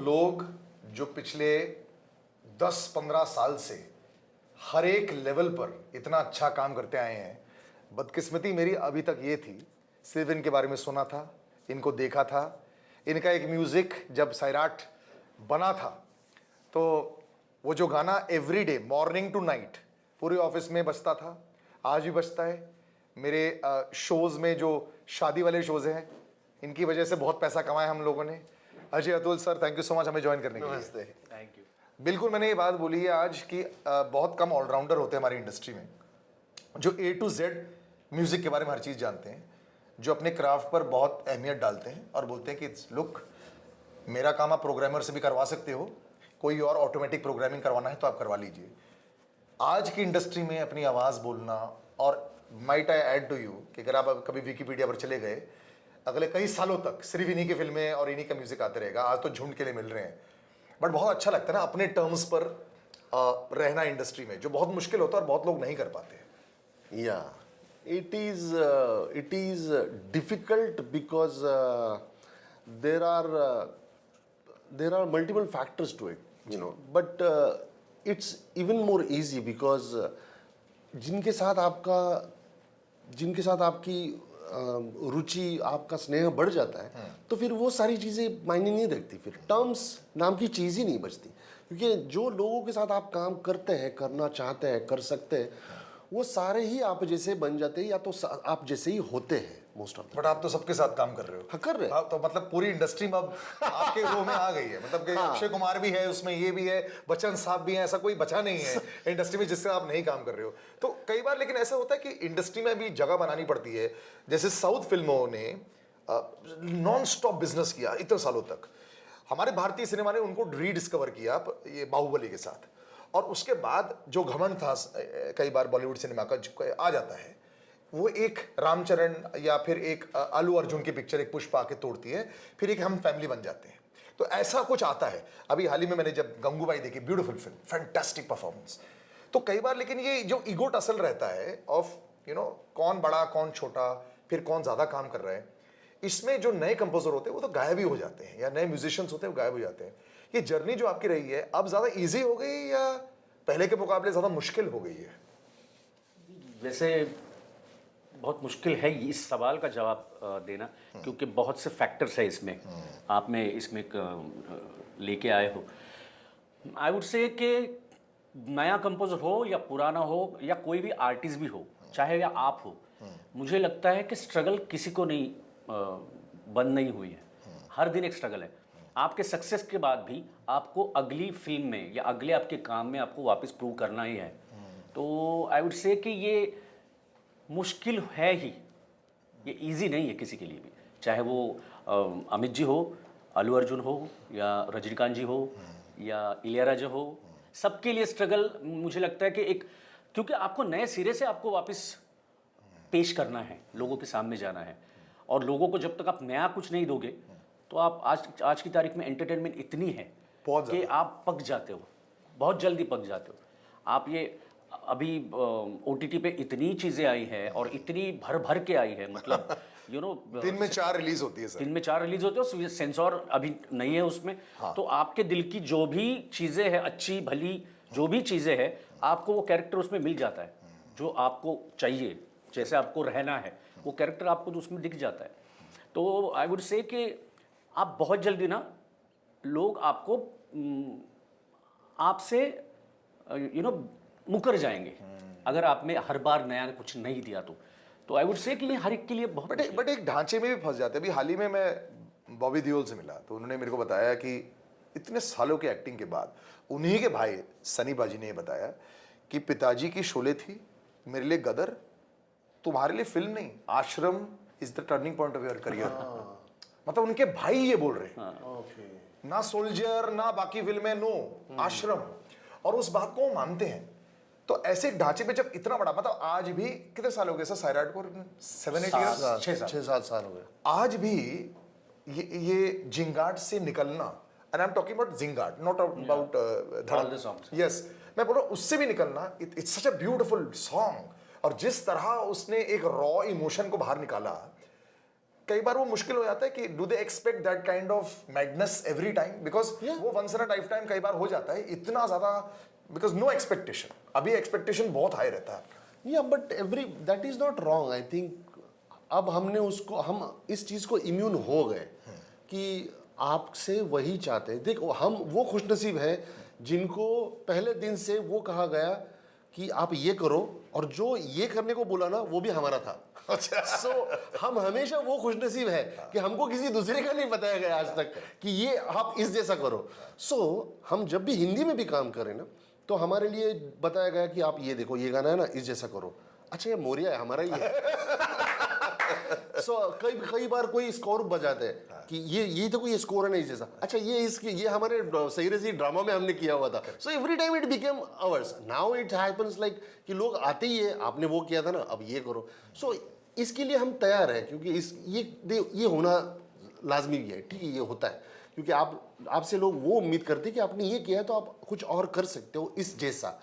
लोग जो पिछले 10-15 साल से हर एक लेवल पर इतना अच्छा काम करते आए हैं, बदकिस्मती मेरी अभी तक ये थी, सिर्फ इनके बारे में सुना था, इनको देखा था। इनका एक म्यूजिक जब सैराट बना था तो वो जो गाना एवरीडे मॉर्निंग टू नाइट पूरे ऑफिस में बजता था, आज भी बजता है। मेरे शोज़ में जो शादी वाले शोज़ हैं, इनकी वजह से बहुत पैसा कमाया हम लोगों ने। Ajay Atul sir, thank you so much हमें ज्वाइन करने के लिए। नमस्ते। Thank you. बिल्कुल, मैंने ये बात बोली है आज कि बहुत कम ऑलराउंडर होते हैं हमारी इंडस्ट्री में जो A to Z म्यूज़िक के बारे में हर चीज़ जानते हैं, जो अपने क्राफ्ट पर बहुत अहमियत डालते हैं और बोलते हैं कि लुक, मेरा काम आप प्रोग्रामर से भी करवा सकते हो, कोई और ऑटोमेटिक प्रोग्रामिंग करवाना है तो आप करवा लीजिए। आज की इंडस्ट्री में अपनी आवाज़ बोलना, और might I add to you कि अगर आप कभी विकीपीडिया पर चले गए, अगले कई सालों तक सिर्फ इन्हीं की फिल्में और इन्हीं का म्यूज़िक आते रहेगा। आज तो झुंड के लिए मिल रहे हैं, बट बहुत अच्छा लगता है ना अपने टर्म्स पर रहना इंडस्ट्री में, जो बहुत मुश्किल होता है और बहुत लोग नहीं कर पाते। Yeah, it is difficult because there are multiple factors to it, you know. But it's even more easy because जिनके साथ आपकी रुचि, आपका स्नेह बढ़ जाता है, तो फिर वो सारी चीज़ें मायने नहीं रखती, फिर टर्म्स नाम की चीज़ ही नहीं बचती। क्योंकि जो लोगों के साथ आप काम करते हैं, करना चाहते हैं, कर सकते हैं, वो सारे ही आप जैसे बन जाते हैं या तो आप जैसे ही होते हैं मोस्ट ऑफ द। बट आप तो सबके साथ काम कर रहे हो। हाँ, कर रहे हैं। तो मतलब पूरी इंडस्ट्री में अब आपके रो में आ गई है, मतलब कि अक्षय कुमार भी है उसमें, ये भी है, बच्चन साहब भी हैं, ऐसा कोई बचा नहीं है इंडस्ट्री में जिससे आप नहीं काम कर रहे हो। तो कई बार लेकिन ऐसा होता है कि इंडस्ट्री में भी जगह बनानी पड़ती है। जैसे साउथ फिल्मों ने नॉन स्टॉप बिजनेस किया इतने सालों तक, हमारे भारतीय सिनेमा ने उनको रीडिस्कवर किया ये बाहुबली के साथ, और उसके बाद जो घमंड था कई बार बॉलीवुड सिनेमा का आ जाता है, वो एक रामचरण या फिर एक अल्लू अर्जुन की पिक्चर, एक पुष्पा आके तोड़ती है, फिर एक हम फैमिली बन जाते हैं। तो ऐसा कुछ आता है। अभी हाल ही में मैंने जब गंगूबाई देखी, ब्यूटीफुल फिल्म, फैंटास्टिक परफॉर्मेंस। तो कई बार लेकिन ये जो ईगो टसल रहता है ऑफ कौन बड़ा कौन छोटा, फिर कौन ज़्यादा काम कर रहा है, इसमें जो नए कंपोजर होते हैं वो तो गायब ही हो जाते हैं, या नए म्यूजिशियंस होते हैं वो गायब हो जाते हैं। ये जर्नी जो आपकी रही है, अब ज़्यादा ईजी हो गई या पहले के मुकाबले ज़्यादा मुश्किल हो गई है? वैसे बहुत मुश्किल है इस सवाल का जवाब देना, क्योंकि बहुत से फैक्टर्स है इसमें, आप में इसमें लेके आए हो। आई वुड से कि नया कंपोजर हो या पुराना हो या कोई भी आर्टिस्ट भी हो, चाहे या आप हो, मुझे लगता है कि स्ट्रगल किसी को नहीं बंद नहीं हुई है। हर दिन एक स्ट्रगल है। आपके सक्सेस के बाद भी आपको अगली फिल्म में या अगले आपके काम में आपको वापस प्रूव करना ही है। तो आई वुड से कि ये मुश्किल है ही, ये इजी नहीं है किसी के लिए भी, चाहे वो अमित जी हो, अल्लू अर्जुन हो, या रजनीकांत जी हो, या इलियाराजा हो, सबके लिए स्ट्रगल मुझे लगता है कि क्योंकि आपको नए सिरे से आपको वापस पेश करना है, लोगों के सामने जाना है, और लोगों को जब तक आप नया कुछ नहीं दोगे तो आप आज की तारीख में एंटरटेनमेंट इतनी है कि आप पक जाते हो, बहुत जल्दी पक जाते हो। आप ये अभी OTT पे इतनी चीज़ें आई है और इतनी भर भर के आई है, मतलब दिन में 4 रिलीज होती है सर। दिन में 4 रिलीज होते हो, सेंसर अभी नहीं है उसमें। हाँ। तो आपके दिल की जो भी चीज़ें हैं, अच्छी भली जो भी चीज़ें हैं, आपको वो कैरेक्टर उसमें मिल जाता है जो आपको चाहिए, जैसे आपको रहना है वो कैरेक्टर आपको उसमें दिख जाता है। तो आई वुड से कि आप बहुत जल्दी ना, लोग आपको आपसे मुकर जाएंगे अगर आप में हर बार नया कुछ नहीं दिया तो आई वुड से कि ये हर एक के लिए बहुत बट एक ढांचे में भी फंस जाते हैं। अभी हाल ही में मैं बॉबी देओल से मिला तो उन्होंने मेरे को बताया कि इतने सालों की एक्टिंग के बाद उन्हीं के भाई सनी बाजी ने ये बताया कि पिताजी की शोले थी, मेरे लिए गदर, तुम्हारे लिए फिल्म नहीं, आश्रम is the turning point of your career. मतलब उनके भाई ये बोल रहे हैं, ना सोल्जर ना बाकी फिल्में, नो, आश्रम, और उस बात को वो मानते हैं। तो ऐसे ढांचे पे जब इतना बड़ा, मतलब आज भी कितने साल हो गए सर सैराट को? 7-8 ईयर्स, 6-7 साल हो गए। आज भी ये जिंगाट से निकलना, and I am talking about Zingaat, not about धड़क, यस, मैं बोल रहा हूँ उससे भी निकलना, it's such a beautiful song. और जिस तरह उसने एक रॉ इमोशन को बाहर निकाला, कई बार वो मुश्किल हो जाता है कि do they expect that kind of madness every time, because वो once in a lifetime कई बार हो जाता है इतना ज्यादा, बिकॉज नो एक्सपेक्टेशन, अभी एक्सपेक्टेशन बहुत हाई रहता है आपका। या but that is not wrong, I think अब हमने उसको, हम इस चीज को इम्यून हो गए कि आपसे वही चाहते हैं। देखो हम वो खुशनसीब है जिनको पहले दिन से वो कहा गया कि आप ये करो, और जो ये करने को बोला ना वो भी हमारा था। अच्छा। सो हम हमेशा वो खुशनसीब है कि हमको किसी दूसरे का नहीं बताया गया आज तक कि ये आप इस जैसा करो। सो हम जब भी हिंदी में भी काम करें ना, तो हमारे लिए बताया गया कि आप ये देखो, ये गाना है ना, इस जैसा करो। अच्छा ये मोरिया है, हमारा ही है। सो कई बार कोई स्कोर बजाते हैं कि ये देखो ये स्कोर है ना इस जैसा। अच्छा ये हमारे सही रसी ड्रामा में हमने किया हुआ था। So every time it became hours. Now it happens like कि लोग आते ही है, आपने वो किया था ना, अब ये करो। सो इसके लिए हम तैयार हैं, क्योंकि ये होना लाजमी भी है। ठीक है, ये होता है क्योंकि आपसे लोग वो उम्मीद करते हैं कि आपने ये किया है तो आप कुछ और कर सकते हो इस जैसा।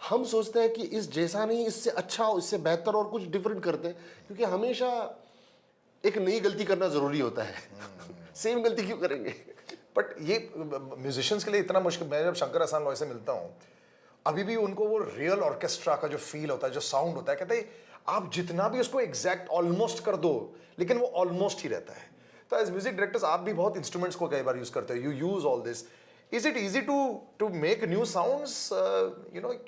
हम सोचते हैं कि इस जैसा नहीं, इससे अच्छा हो, इससे बेहतर और कुछ डिफरेंट करते हैं, क्योंकि हमेशा एक नई गलती करना जरूरी होता है। सेम गलती क्यों करेंगे? बट ये म्यूजिशियंस के लिए इतना मुश्किल, मैं जब शंकर एहसान लॉय से मिलता हूँ, अभी भी उनको वो रियल ऑर्केस्ट्रा का जो फील होता है, जो साउंड होता है, कहते हैं आप जितना भी उसको एग्जैक्ट ऑलमोस्ट कर दो, लेकिन वो ऑलमोस्ट ही रहता है। तो एज म्यूजिक डायरेक्टर्स आप भी बहुत इंस्ट्रूमेंट्स को कई बार यूज करते हो, you use all this. Is it easy to make new sounds,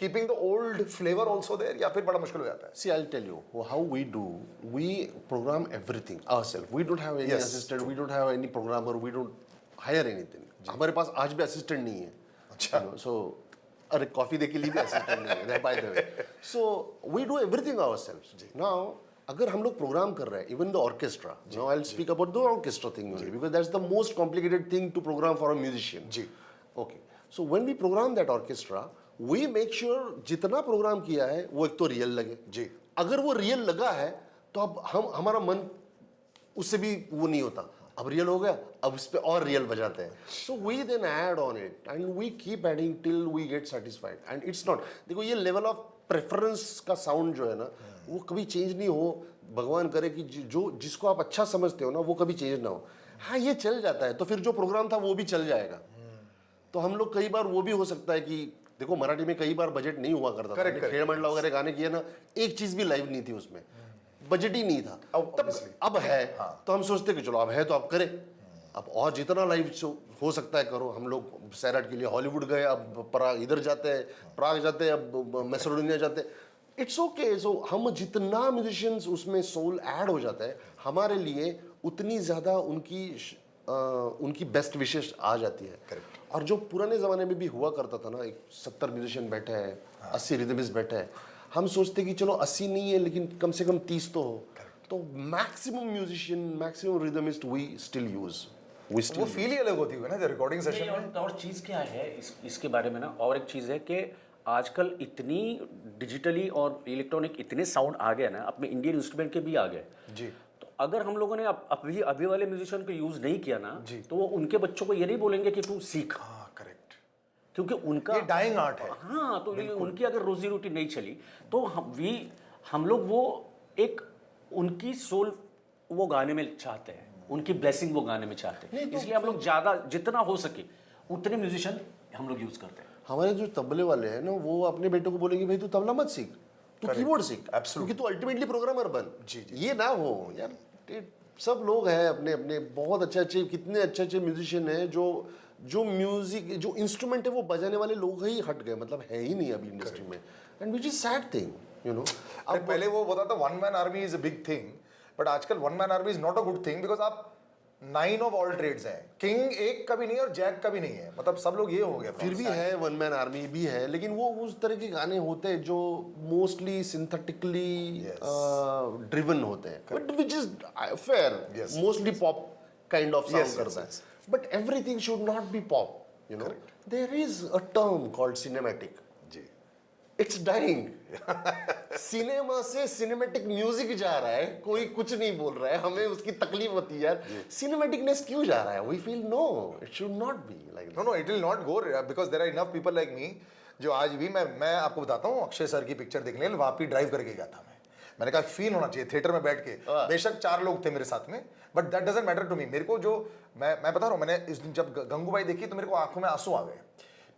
keeping the old flavor also there, या फिर बड़ा मुश्किल हो जाता है? See, I'll tell you how we do. We program everything ourselves. We don't have any Yes, assistant. We don't have any programmer. We don't hire anything. हमारे पास आज भी assistant नहीं है. अच्छा. So, अरे कॉफी दे के लिए भी assistant नहीं है. By the way. So we do everything ourselves. Now, अगर हम लोग प्रोग्राम कर रहे हैं, even the orchestra. Now I'll speak about the orchestra thing only, because that's the most complicated thing to program for a musician. जी. Okay. So when we program that orchestra, we make sure जितना programme किया है वो एक तो real लगे। जी। अगर वो रियल लगा है तो अब हमारा मन उससे भी वो नहीं होता, अब रियल हो गया, अब इस पे और रियल बजाते हैं। So we then add on it and we keep adding till we get satisfied. And it's not, देखो ये लेवल ऑफ प्रेफरेंस का साउंड जो है ना, वो कभी चेंज नहीं हो। भगवान करे कि जो जिसको आप अच्छा समझते हो ना, वो कभी चेंज ना हो। हाँ, ये चल जाता है तो फिर जो प्रोग्राम था वो भी चल जाएगा। तो हम लोग कई बार वो भी हो सकता है कि देखो मराठी में कई बार बजट नहीं हुआ करता था। खेड़ मंडला वगैरह गाने किए ना, एक चीज भी लाइव नहीं थी उसमें, बजट ही नहीं था। अब है। तो हम सोचते कि चलो अब है तो अब करें, अब और जितना लाइव हो सकता है करो। हम लोग सैराट के लिए हॉलीवुड गए, अब इधर जाते हैं, प्राग जाते हैं, अब मैसेडोनिया जाते हैं। It's okay. सो हम जितना म्यूजिशियंस उसमें सोल ऐड हो जाता है, हमारे लिए उतनी ज्यादा उनकी बेस्ट विशेष आ जाती है। Correct. और जो पुराने ज़माने में भी हुआ करता था ना, एक 70 म्यूजिशियन बैठे हैं, 80 रिदमिस्ट बैठे हैं, हम सोचते कि चलो 80 नहीं है लेकिन कम से कम 30 तो हो। तो maximum musician, maximum rhythmist we still use. वो फील ही अलग होती है ना रिकॉर्डिंग सेशन में। और चीज़ क्या है इसके बारे में ना, और एक चीज़ है कि आजकल इतनी डिजिटली और इलेक्ट्रॉनिक इतने साउंड आ गए ना, अपने इंडियन इंस्ट्रूमेंट के भी आ गए जी। अगर हम लोगों ने अभी वाले म्यूजिशियन को यूज नहीं किया ना, तो वो उनके बच्चों को ये नहीं बोलेंगे कि तू सीख। हाँ, करेक्ट। क्योंकि उनका ये डाइंग आर्ट है। हाँ, तो उनकी अगर रोजी रोटी नहीं चली तो हम लोग वो एक उनकी सोल वो गाने में चाहते हैं, उनकी ब्लेसिंग वो गाने में चाहते हैं। इसलिए हम लोग ज्यादा जितना हो सके उतने म्यूजिशियन हम लोग यूज करते हैं। हमारे जो तबले वाले हैं ना, वो अपने बेटों को बोलेंगे भाई तू तबला मत सीख, तू कीबोर्ड सीख, क्योंकि तू अल्टीमेटली प्रोग्रामर बन। जी। ये ना हो यार। सब लोग हैं अपने अपने बहुत अच्छे कितने अच्छे म्यूजिशियन हैं जो म्यूजिक, जो इंस्ट्रूमेंट है वो बजाने वाले लोग ही हट गए, मतलब है ही नहीं अभी इंडस्ट्री में। And which is sad thing, you know. अब पहले वो होता था one man army is a big thing, but आजकल one man army is not a good thing, because आप 9 ऑफ ऑल ट्रेड्स हैं। किंग एक का भी नहीं है और जैक का भी नहीं है, मतलब सब लोग ये हो गया। फिर भी है, वन मैन आर्मी भी है, लेकिन वो उस तरह के गाने होते हैं जो मोस्टली सिंथेटिकली ड्रिवन होते हैं, but which is fair, mostly pop kind of sound करता है। But everything should not be pop, you know. There is a term called cinematic. जी। It's dying. सिनेमा से सिनेमैटिक म्यूजिक जा रहा है, कोई कुछ नहीं बोल रहा है, हमें उसकी तकलीफ होती है यार, सिनेमैटिकनेस क्यों जा रहा है? We feel no, it should not be like. No, it will not go, because there are enough people like me जो आज भी मैं आपको बताता हूँ, अक्षय सर की पिक्चर देखने के लिए वापी ड्राइव करके गया था। मैंने कहा फील होना चाहिए थिएटर में बैठ के। बेशक 4 लोग थे मेरे साथ में, but that doesn't matter to me. मेरे को जो मैं बता रहा हूँ, मैंने इस दिन जब गंगूबाई देखी तो मेरे को आंखों में आंसू आ गए,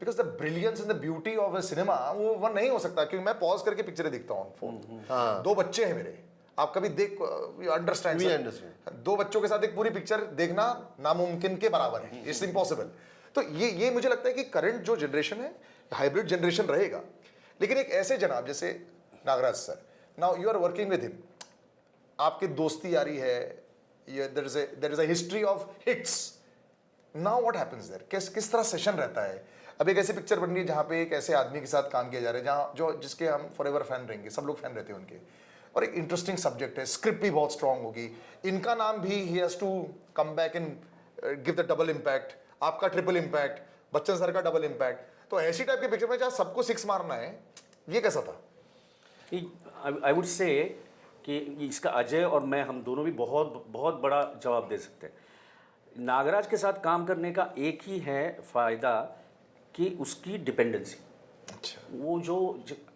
because the brilliance and the beauty of a cinema वो नहीं हो सकता, क्योंकि मैं पॉज करके पिक्चरें देखता हूँ फोन। 2 बच्चे हैं मेरे, आप कभी देख अंडरस्टैंड, 2 बच्चों के साथ एक पूरी पिक्चर देखना नामुमकिन के बराबर है, इट्स इम्पॉसिबल। तो ये मुझे लगता है कि करंट जो जनरेशन है हाइब्रिड जनरेशन रहेगा, लेकिन एक ऐसे जनाब जैसे Nagraj sir, now you are working with him, आपकी दोस्ती यारी है, there is a history of hits, now what happens there, किस तरह सेशन रहता है? अब एक ऐसी पिक्चर बन रही है जहाँ पे एक ऐसे आदमी के साथ काम किया जा रहा है जहाँ जो जिसके हम फॉरएवर फैन रहेंगे, सब लोग फैन रहते हैं उनके, और एक इंटरेस्टिंग सब्जेक्ट है, स्क्रिप्ट भी बहुत स्ट्रांग होगी, इनका नाम भी ही has to come back and give the double impact, आपका ट्रिपल इम्पैक्ट, बच्चन सर का डबल इम्पैक्ट। तो ऐसी टाइप की पिक्चर में जहाँ सबको 6 मारना है, ये कैसा था? आई वुड से कि इसका अजय और मैं, हम दोनों भी बहुत बहुत बड़ा जवाब दे सकते हैं। नागराज के साथ काम करने का एक ही है फ़ायदा कि उसकी डिपेंडेंसी, अच्छा, वो जो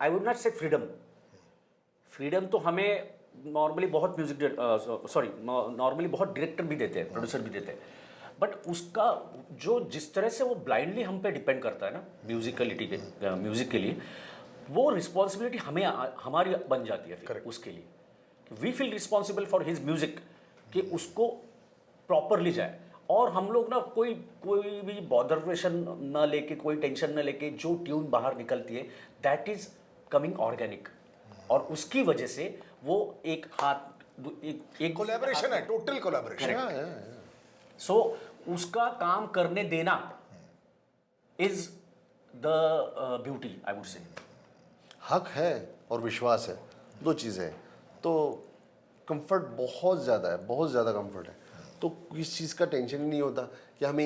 आई वुड नॉट से फ्रीडम तो हमें नॉर्मली बहुत नॉर्मली बहुत डायरेक्टर भी देते हैं, प्रोड्यूसर भी देते हैं, बट उसका जो जिस तरह से वो ब्लाइंडली हम पे डिपेंड करता है ना म्यूजिक के लिए, वो रिस्पॉन्सिबिलिटी हमें हमारी बन जाती है फिर उसके लिए। We feel responsible for his music कि उसको प्रॉपरली जाए, और हम लोग ना कोई भी बॉदरेशन ना लेके, कोई टेंशन ना लेके, जो ट्यून बाहर निकलती है दैट इज कमिंग ऑर्गेनिक, और उसकी वजह से वो एक कोलैबोरेशन है, टोटल कोलैबोरेशन। सो उसका काम करने देना is the beauty, I would say. हक है और विश्वास है, 2 चीज़ें हैं। तो कंफर्ट बहुत ज़्यादा है, बहुत ज़्यादा कंफर्ट है, तो किस चीज़ का टेंशन ही नहीं होता कि हमें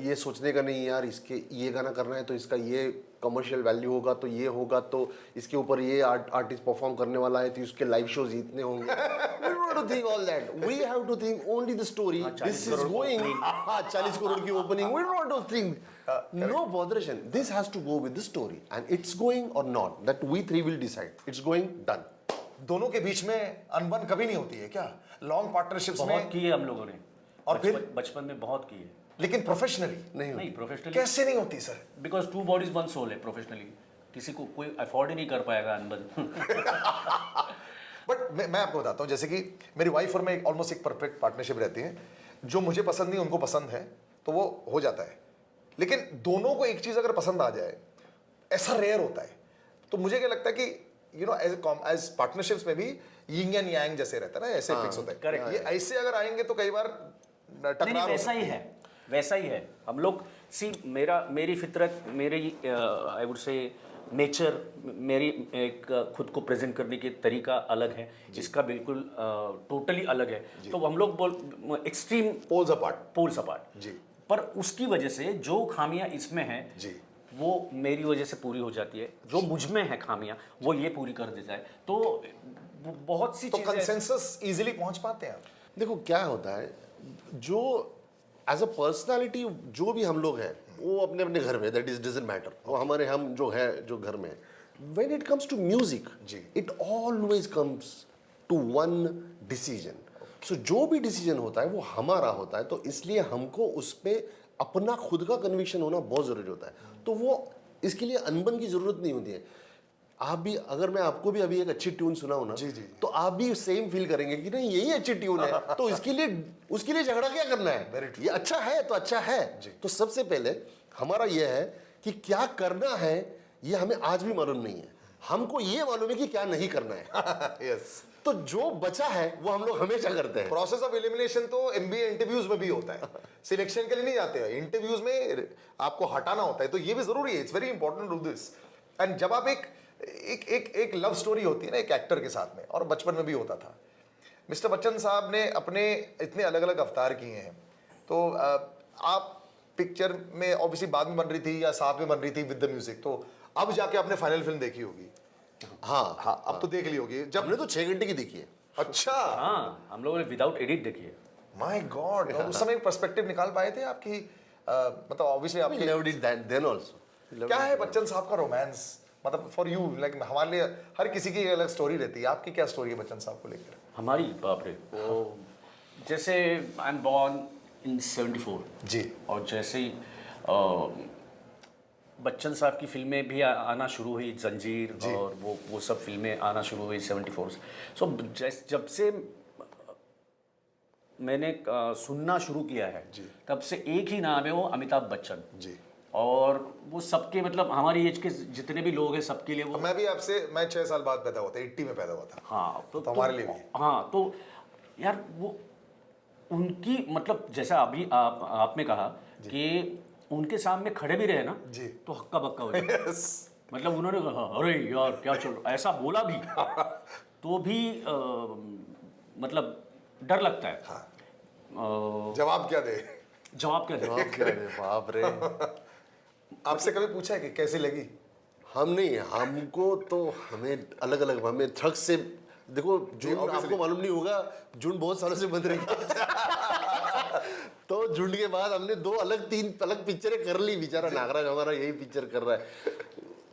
ये सोचने का नहीं यार इसके ये गाना करना है तो इसका ये कमर्शियल वैल्यू होगा, तो ये होगा, तो इसके ऊपर ये आर्टिस्ट परफॉर्म करने वाला है तो उसके लाइव शोज इतने होंगे। We don't have to think all that. We have to think only the story. This is going 40 crore की opening. We don't want to think no botheration. This has to go with the story and it's going or not. That we 3 will decide. It's going, done. दोनों के बीच में अनबन कभी नहीं होती है क्या? लॉन्ग पार्टनरशिप्स में बहुत की है हम लोगों ने, और फिर बचपन में बहुत की है, लेकिन प्रोफेशनली नहीं प्रोफेशनली कैसे नहीं होती सर? बिकॉज 2 बॉडीज 1 सोल है। प्रोफेशनली किसी को कोई अफोर्ड ही नहीं कर पाएगा अनबन। बट मैं आपको बताता हूँ, जैसे कि मेरी वाइफ और मैं ऑलमोस्ट एक परफेक्ट पार्टनरशिप रहती है, जो मुझे पसंद नहीं उनको पसंद है तो वो हो जाता है, लेकिन दोनों को एक चीज़ अगर पसंद आ जाए ऐसा रेयर होता है। तो मुझे क्या लगता है कि यू नो एज पार्टनरशिप्स में भी यिंग एंड यांग जैसे रहता है ना, ऐसे फिक्स होता है। correct. ये ऐसे अगर आएंगे तो कई बार टकरार हो वैसा ही है, वैसा ही है। हम लोग मेरी फितरत, मेरी आई वुड से नेचर, मेरी एक खुद को प्रेजेंट करने के तरीका अलग है, इसका बिल्कुल टोटली अलग है। तो हम लोग एक्सट्रीम पोल्स अपार्ट जी, पर उसकी वजह से जो खामियां इसमें हैं जी, वो मेरी वजह से पूरी हो जाती है, जो मुझ में है खामियां वो ये पूरी कर देता है। तो बहुत सी तो चीजें कंसेंसस इजीली पहुंच पाते हैं आप? देखो क्या होता है, जो एज अ पर्सनालिटी जो भी हम लोग हैं वो अपने अपने घर में, दैट इज डजंट मैटर, वो हमारे हम जो है जो घर में, when it comes to music ji, it always comes to one decision. So जो भी डिसीजन होता है वो हमारा होता है, तो इसलिए हमको उस पर अपना खुद का कन्विक्शन होना बहुत ज़रूरी होता है। तो वो इसके लिए अनबन की ज़रूरत नहीं होती है। आप भी, अगर मैं आपको भी अभी एक अच्छी ट्यून सुनाऊं ना, जी जी, तो आप भी सेम फील करेंगे कि नहीं यही अच्छी ट्यून है, तो उसके लिए झगड़ा क्या करना है, ये अच्छा है तो अच्छा है। तो सबसे पहले हमारा यह है कि क्या करना है ये हमें आज भी मालूम नहीं है, हमको ये मालूम है कि क्या नहीं करना है। यस। तो जो बचा है वो हम लोग हमेशा करते हैं। प्रोसेस ऑफ एलिमिनेशन तो एमबीए इंटरव्यूज में भी होता है, सिलेक्शन के लिए नहीं जाते हैं, इंटरव्यूज में आपको हटाना होता है, तो ये भी जरूरी है, it's very important to this. And जब आप एक लव स्टोरी होती है ना एक एक्टर के साथ में, और बचपन में भी होता था, मिस्टर बच्चन साहब ने अपने इतने अलग अलग अवतार किए हैं, तो आप पिक्चर में ऑब्वियसली बाद में बन रही थी या साथ में बन रही थी विद द म्यूजिक, तो अब जाके आपने फाइनल फिल्म देखी होगी। हाँ, अब तो देख ली होगी। जब हमने तो 6 घंटे की देखी है। अच्छा, हाँ, हम लोगों ने विदाउट एडिट देखी है। माय गॉड, उस समय एक पर्सपेक्टिव निकाल पाए थे आपकी, मतलब ऑब्वियसली आपके देन आल्सो क्या है बच्चन साहब का रोमांस मतलब फॉर यू लाइक हमारे लिए हर किसी की अलग स्टोरी रहती है, आपकी क्या स्टोरी है बच्चन साहब को लेकर? हमारी बाप रे, वो जैसे आई एम बॉर्न इन 74 जी। और जैसे ही बच्चन साहब की फिल्में भी आना शुरू हुई, जंजीर और वो सब फिल्में आना शुरू हुई 74 से। सो जब से मैंने सुनना शुरू किया है तब से एक ही नाम है, वो अमिताभ बच्चन जी। और वो सबके मतलब हमारी एज के जितने भी लोग हैं सबके लिए वो। मैं भी आपसे, मैं 6 साल बाद पैदा हुआ था, 80 में पैदा हुआ था। हाँ तो हमारे लिए भी। हाँ तो यार वो उनकी मतलब जैसा अभी आपने कहा कि उनके सामने खड़े भी रहे ना जी। तो हक्का बक्का हो जाए। Yes. मतलब उन्होंने कहा अरे यार क्या चल ऐसा बोला भी तो भी मतलब डर लगता है। हाँ। अ, जवाब क्या दे? जवाब क्या जवाब दे? क्या है, बाप रे। आपसे कभी पूछा है कि कैसी लगी? हम नहीं, हमको तो हमें अलग अलग, हमें थ्रक से देखो, झुंड obviously. आपको मालूम नहीं होगा, झुंड बहुत सालों से बंद रही तो झुंड के बाद हमने 3 अलग पिक्चरें कर ली। बेचारा नागराज हमारा यही पिक्चर कर रहा है।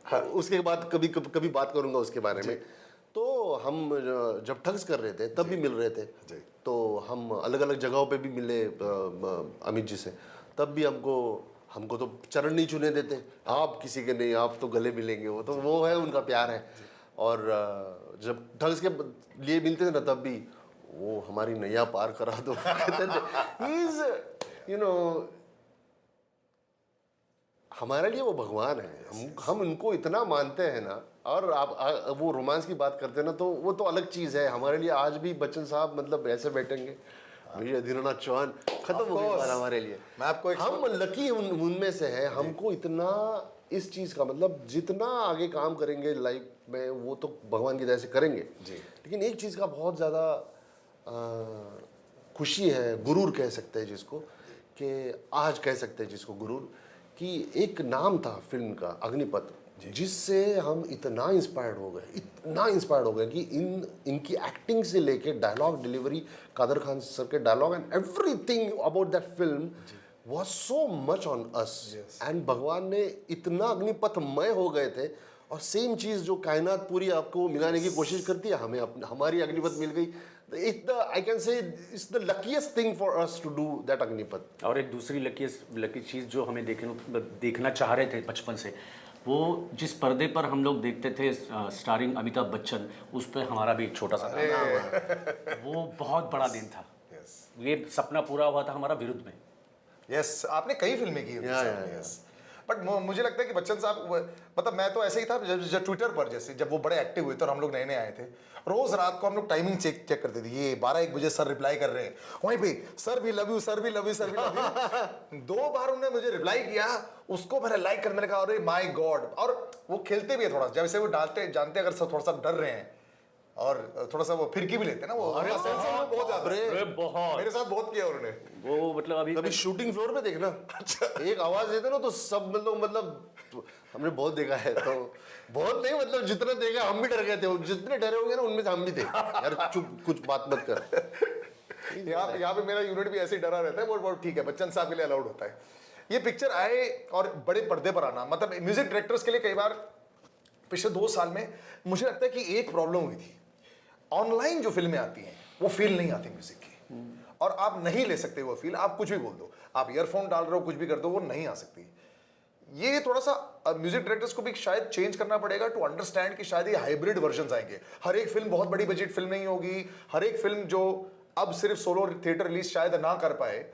हाँ। उसके बाद कभी बात करूंगा उसके बारे में। तो हम जब ठग्स कर रहे थे तब भी मिल रहे थे, तो हम अलग अलग जगहों पे भी मिले अमित जी से। तब भी हमको तो चरण नहीं छूने देते, आप किसी के नहीं, आप तो गले मिलेंगे। वो है उनका प्यार है। और जब ठग्स के लिए मिलते थे ना तब भी वो हमारी नैया पार करा दो कहते थे। ही इज यू नो, हमारे लिए वो भगवान है। हम उनको इतना मानते हैं ना। और आप वो रोमांस की बात करते हैं ना, तो वो तो अलग चीज़ है। हमारे लिए आज भी बच्चन साहब मतलब ऐसे बैठेंगे, मुझे अधीरनाथ चौहान खत्म हो गई बात हमारे लिए। मैं आपको हम लकी उनमें से हैं। हमको इतना इस चीज़ का मतलब जितना आगे काम करेंगे लाइफ में वो तो भगवान की दया से करेंगे जी। लेकिन एक चीज़ का बहुत ज़्यादा खुशी है, गुरूर कह सकते हैं जिसको, कि आज कह सकते हैं जिसको गुरूर, कि एक नाम था फिल्म का अग्निपथ, जिससे हम इतना इंस्पायर्ड हो गए कि इनकी एक्टिंग से लेके dialogue delivery, Kader Khan sir के dialogue and everything about that film was so much on us. And भगवान ने इतना अग्निपथमय हो गए थे। और सेम चीज़ जो कायनात पूरी आपको मिलाने की कोशिश करती है, हमें हमारी अग्निपथ मिल गई। I can say it's the luckiest thing for us to do that Agnipath. और एक दूसरी लकी चीज़ जो हमें देखना चाह रहे थे बचपन से, वो जिस पर्दे पर हम लोग देखते थे स्टारिंग अमिताभ बच्चन, उस पर हमारा भी एक छोटा सा नाम, वो बहुत बड़ा दिन था। ये सपना पूरा हुआ था हमारा विरुद्ध में। यस, आपने कई फिल्में की यस। बट मुझे लगता है कि बच्चन साहब, मतलब मैं तो ऐसे ही था जब ट्विटर पर जैसे जब वो बड़े एक्टिव हुए थे और हम लोग नए नए आए थे, रोज रात को हम लोग टाइमिंग चेक करते थे। ये 12-1 बजे सर रिप्लाई कर रहे हैं, वहीं पे सर भी लव यू, सर भी लव यू, सर भी लव यू। 2 बार उन्होंने मुझे रिप्लाई किया, उसको मैंने लाइक कर, मैंने कहा अरे माय गॉड। और वो खेलते भी है थोड़ा, जैसे वो डालते जानते अगर थोड़ा सा डर रहे हैं और थोड़ा सा वो फिरकी भी लेते हैं ना, वो बहुत ज्यादा बहुत मेरे साथ बहुत किया उन्होंने। वो मतलब अभी कभी शूटिंग फ्लोर पे देखना, एक आवाज देते ना तो सब मतलब हमने बहुत देखा है। तो बहुत नहीं, मतलब जितना देखा हम भी डर गए थे, जितने डरे होंगे ना उनमें से हम भी थे। यार चुप, कुछ बात मत कर। यहाँ पे मेरा यूनिट भी ऐसे ही डरा रहता है, वो ठीक है, बच्चन साहब के लिए अलाउड होता है। ये पिक्चर आए और बड़े पर्दे पर आना, मतलब म्यूजिक डायरेक्टर्स के लिए कई बार पिछले 2 साल में मुझे लगता है कि एक प्रॉब्लम हुई थी, ऑनलाइन जो फिल्में आती हैं वो फील नहीं आती म्यूजिक की, और आप नहीं ले सकते वो फील। आप कुछ भी बोल दो, आप ईयरफोन डाल रहे हो, कुछ भी कर दो, वो नहीं आ सकती। ये थोड़ा सा म्यूजिक डायरेक्टर्स को भी शायद चेंज करना पड़ेगा टू अंडरस्टैंड कि शायद ये हाइब्रिड वर्जन्स आएंगे। हर एक फिल्म बहुत बड़ी बजट फिल्म नहीं होगी, हर एक फिल्म जो अब सिर्फ सोलो थिएटर रिलीज शायद ना कर पाए,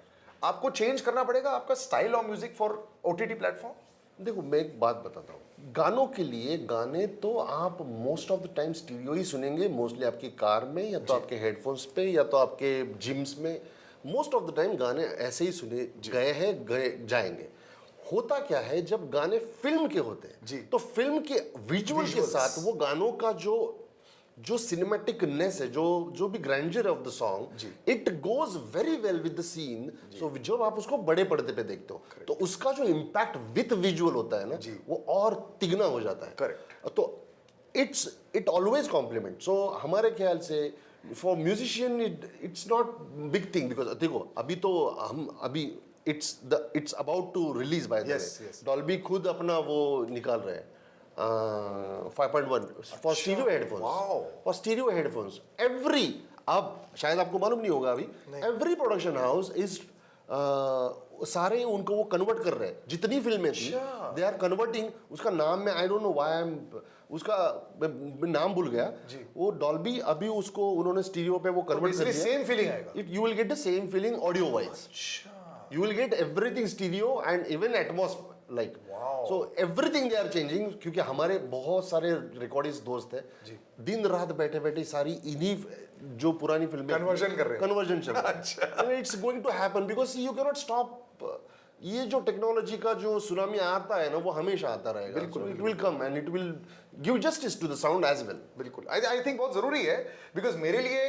आपको चेंज करना पड़ेगा आपका style of music for OTT platform. देखो मैं एक बात बताता हूँ, गानों के लिए गाने तो आप most of the time stereo ही सुनेंगे, मोस्टली आपकी कार में या तो आपके हेडफोन्स पे या तो आपके जिम्स में। मोस्ट ऑफ द टाइम गाने ऐसे ही सुने गए हैं, गए जाएंगे। होता क्या है, जब गाने फिल्म के होते हैं तो फिल्म के विजुअल के साथ वो गानों का जो सिनेमैटिकनेस है, जो भी grander of the song, it goes very well with the scene. So जब आप उसको बड़े पर्दे पे देखते हो तो उसका जो इम्पैक्ट विद विजुअल होता है ना, वो और तिगना हो जाता है। करेक्ट। तो इट ऑलवेज कॉम्प्लीमेंट। सो हमारे ख्याल से for musician it's not big thing, because देखो अभी it's about to release by the way. Dolby खुद अपना वो निकाल रहे हैं, 5.1 for stereo headphones, for stereo headphones every, अब शायद आपको मालूम नहीं होगा अभी, एवरी प्रोडक्शन हाउस इज सारे उनको वो कन्वर्ट कर रहे हैं, जितनी फिल्में थी दे आर कन्वर्टिंग। उसका नाम मैं I don't know why I am, उसका मैं नाम भूल गया, वो डॉल्बी, अभी उसको उन्होंने स्टीरियो पे वो कन्वर्ट कर दिया, सेम फीलिंग आएगा। It you will get the same feeling audio wise, you will get everything stereo and even atmos like so everything they are changing, क्योंकि हमारे बहुत सारे रिकॉर्डिस्ट दोस्त हैं दिन रात बैठे बैठे सारी इन्हीं जो पुरानी फिल्में कन्वर्जन कर रहे हैं, कन्वर्जन चल रहा है, and it's going to happen because you cannot stop। ये जो टेक्नोलॉजी का जो सुनामी आता है ना वो हमेशा आता रहेगा, बिल्कुल it will come and it will give justice to the sound as well. बिल्कुल आई थिंक बहुत जरूरी है, बिकॉज मेरे लिए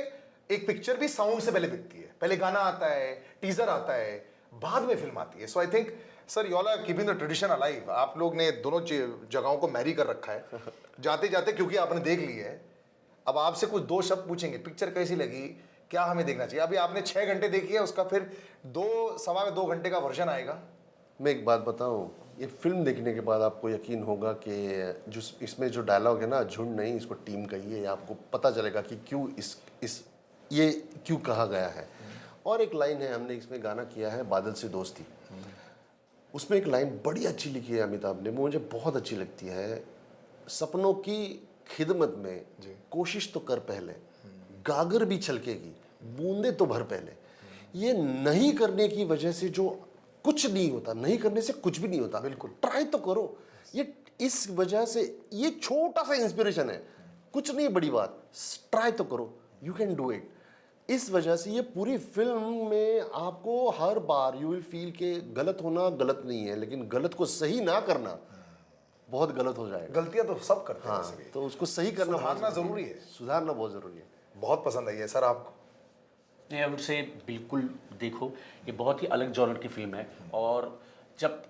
एक पिक्चर भी साउंड से पहले दिखती है, पहले गाना आता है, टीजर आता है, बाद में फिल्म आती है। So I think sir you all are keeping the tradition alive. आप लोग ने दोनों जगहों को मैरी कर रखा है जाते जाते, क्योंकि आपने देख ली है। अब आपसे कुछ दो शब्द पूछेंगे, पिक्चर कैसी लगी, क्या हमें देखना चाहिए। अभी आपने 6 घंटे देखी है, उसका फिर 2 घंटे का वर्जन आएगा। मैं एक बात बताऊं, ये फिल्म देखने के बाद आपको यकीन होगा कि जो इसमें जो डायलॉग है ना, झुंड नहीं इसको टीम कहिए, आपको पता चलेगा कि क्यों ये क्यों कहा गया है। और एक लाइन है, हमने इसमें गाना किया है बादल से दोस्ती, उसमें एक लाइन बड़ी अच्छी लिखी है अमिताभ ने, मुझे बहुत अच्छी लगती है। सपनों की खिदमत में कोशिश तो कर पहले, गागर भी छलकेगी बूंदे तो भर पहले। ये नहीं करने की वजह से जो कुछ नहीं होता, नहीं करने से कुछ भी नहीं होता, बिल्कुल ट्राई तो करो। ये इस वजह से ये छोटा सा इंस्पिरेशन है, कुछ नहीं बड़ी बात, ट्राई तो करो, यू कैन डू इट। इस वजह से ये पूरी फिल्म में आपको हर बार यू विल फील के गलत होना गलत नहीं है, लेकिन गलत को सही ना करना बहुत गलत हो जाएगा। गलतियां तो सब करते हैं, हाँ, तो उसको सही करना सुधारना जरूरी है, सुधारना बहुत जरूरी है। बहुत पसंद आई है सर आपको। नहीं, आई वुड से बिल्कुल देखो, ये बहुत ही अलग जॉनर की फिल्म है। और जब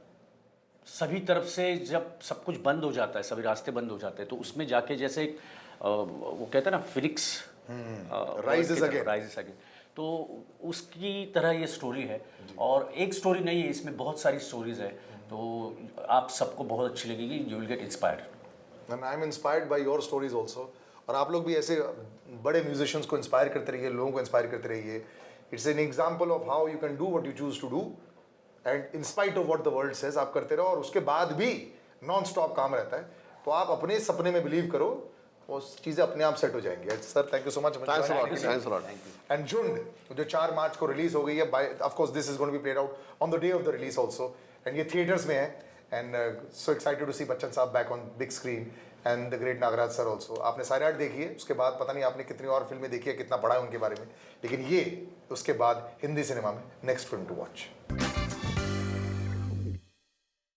सभी तरफ से जब सब कुछ बंद हो जाता है, सभी रास्ते बंद हो जाते हैं, तो उसमें जाके जैसे एक वो कहते हैं ना फिनिक्स राइजेस अगेन, तो उसकी तरह ये स्टोरी है। और एक स्टोरी नहीं है, इसमें बहुत सारी स्टोरीज है, तो आप सबको बहुत अच्छी लगेगी, you will get inspired. And I am inspired by your stories also. और आप लोग भी ऐसे बड़े म्यूजिशियंस को इंस्पायर करते रहिए, लोगों को इंस्पायर करते रहिए। It's an example of how you can do what you choose to do and in spite of what the world says, आप करते रहो और उसके बाद भी नॉन स्टॉप काम रहता है। तो आप अपने सपने में बिलीव करो, वो चीज़ें अपने आप सेट हो जाएंगी। Sir thank you so much. And Jhund जो 4 मार्च को रिलीज हो गई है, by of course this is going to be played out on the day of the release also, and ये थिएटर्स में है। And so excited to see Bachchan साहब back on big screen and the great Nagraj sir also. आपने सारे art देखी है, उसके बाद पता नहीं आपने कितनी और फिल्में देखी है, कितना पढ़ा है उनके बारे में, लेकिन ये उसके बाद हिंदी सिनेमा में नेक्स्ट फिल्म टू वॉच।